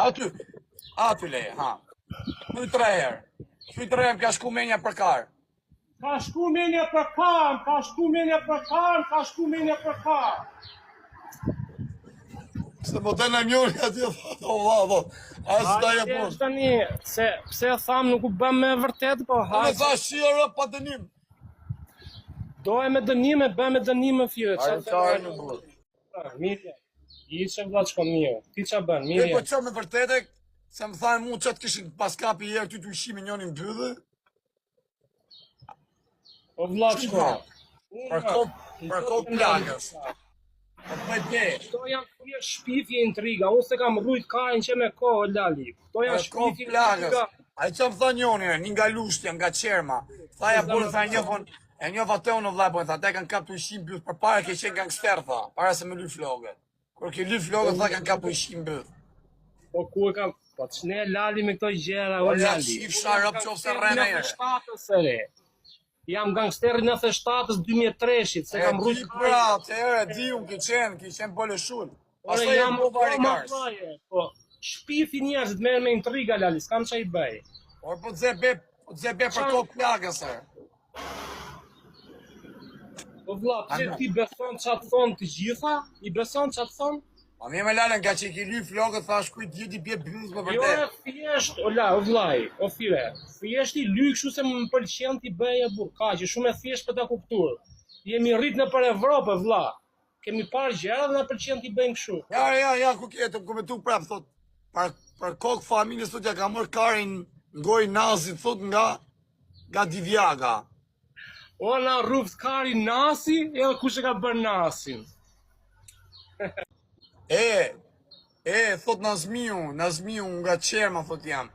aty leje, ha. Thuj 3 herë. Thuj 3 herë, ka shku menja për karë. Ka shku menja për karë, ka shku menja për karë, ka shku menja për karë. Se po të në mjoni aty, o, asë da e poshtë. Tani, pse thamë nuk u bëm me vërtet, po hajtë. Unë thash që jo pa dënim. Doj me dënim e bëm me dënim e fire. Ajë qarë në burë. Mirë, i që vlad shkon mirë. Ti qa bën, mirë. E po që me vërtete, se më thanë mu që të kishin pas kapi jërë ty të ushime njonin bëdhe. O vlad shkon. Për kohë plagës. Këto janë thjesht shpifje intriga, unë se kam rrujt kajnë që me kohë, Lali. Këto janë shpifje intriga. A i që më tha njoni, një nga lushtja, nga qerma. Thaja burë, tha njëfon, e njëfa të unë vlaj, tha te kanë kap të ushim bëth, për para ke qenë gangster, tha, para se me lyf logët. Kur ke lyf logët, tha kanë kap të ushim bëth. Po ku e kam, po të shne Lali me këto gjera, o Lali. Ja, shif sharëp që ofse rrene ere. Jam gangsteri 97-ës 2003-shit, se kam rrujt kajnë. Pra, të ere, di unë ki qenë bole shun. Ore, jam o vaje, po, shpifi njerëzit merë me intriga, Lali, s'kam që i bëj. Por po të zebe për kohë plagës, e. Po vla, pëse ti beson që atë thonë të gjitha? I beson që atë thonë? A mi me lalën, ka që i ki lyf logët, thash kujt djeti bje bëzë më vërtet. Jo e thjesht, o vlaj, o fire, thjesht i lyk shu se më pëlqen t'i bëj e burka, që shumë e thjesht për ta kuptur. Jemi rrit në për Evropë, vla. Kemi parë gjera dhe në pëlqen t'i bëjnë këshu. Ja, ku kjetë, ku me tu prapë, thot, për kokë familjes, thot, ja ka mërë karin ngoj nazit, thot, nga Divjaga. O, na rrufët kari nasi, edhe kush e ka bërë nasin. Thot Nazmiu nga qerma, thot jam.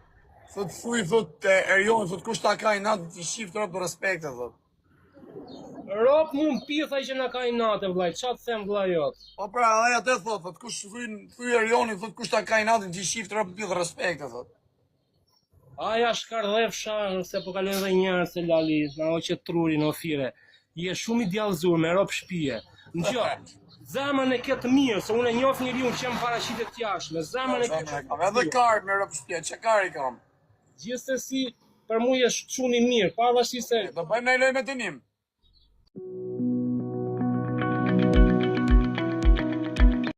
Thot thuj, thot Erjon, thot kush ta ka i natë t'i shiftë rëpë të respekte, thot. Ropë mu më pithaj që na ka i natë, vlaj, qatë them vlajot? Po pra, aja te thot, kush thuj Erjoni, thot kush ta ka i natë t'i shiftë rëpë të respekte, thot. Aja shkardhef shahë, se po kalojnë dhe njërë se Lali, na o që trurin, o fire. Je shumë i djallëzur me ropë shpije. Në gjotë. Zemën e këtë mirë, se unë e njof njëri unë që jem paraqitet jashme, zemën e këtë... Kam edhe karë me rëpë shpje, që karë i kam? Gjithsesi, për mu jesh quni mirë, pavarësisht se... Do bëjmë në i loj me dënim.